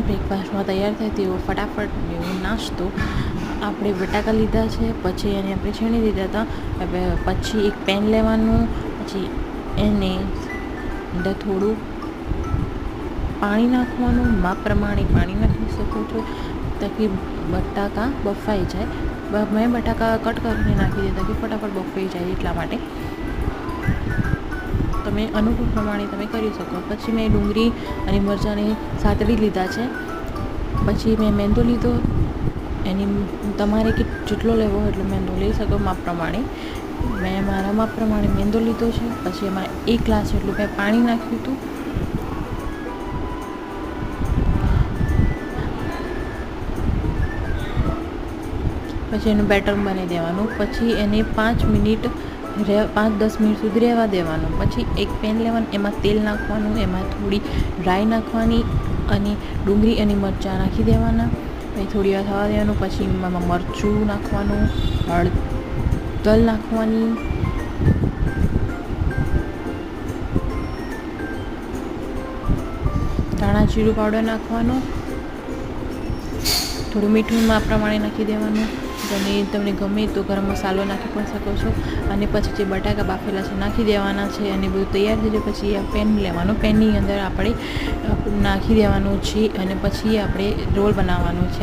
બ્રેકફાસ્ટમાં તૈયાર થાય તેવો ફટાફટ એવો નાસ્તો. આપણે બટાકા લીધા છે, પછી એને આપણે છીણી દીધા હતા. હવે પછી એક પેન લેવાનું, પછી એને અંદર થોડું પાણી નાખવાનું. માપ પ્રમાણે પાણી નાખી શકો છો તાકી બટાકા બફાઈ જાય. મેં બટાકા કટ કરીને નાખી દીધા કે ફટાફટ બફાઈ જાય એટલા માટે. તમે અનુકૂળ પ્રમાણે તમે કરી શકો. પછી મેં ડુંગળી અને મરચાંને સાતળી લીધા છે. પછી મેં મેંદો લીધો. એની તમારે જેટલો લેવો હોય એટલો મેંદો લઈ શકો માપ પ્રમાણે. મેં મારા માપ પ્રમાણે મેંદો લીધો છે. પછી એમાં 1 ગ્લાસ જેટલું મેં પાણી નાખ્યું હતું. પછી એનું બેટર બનાવી દેવાનું. પછી એને 5-10 મિનિટ સુધી રહેવા દેવાનું. પછી એક પેન લેવાનું, એમાં તેલ નાખવાનું, એમાં થોડી રાઈ નાખવાની અને ડુંગળી અને મરચાં નાખી દેવાના. પછી થોડી વાર થવા દેવાનું. પછી એમાં મરચું નાખવાનું, હળદર નાખવાની, ધાણા જીરું પાવડર નાખવાનું, થોડું મીઠું માપ પ્રમાણે નાખી દેવાનું. અને તમને ગમે તો ગરમ મસાલો નાખી પણ શકો છો. અને પછી જે બટાકા બાફેલા છે નાખી દેવાના છે. અને બધું તૈયાર થઈ જાય પછી આ પેન લેવાનું. પેનની અંદર આપણે નાખી દેવાનું છે અને પછી આપણે રોલ બનાવવાનું છે.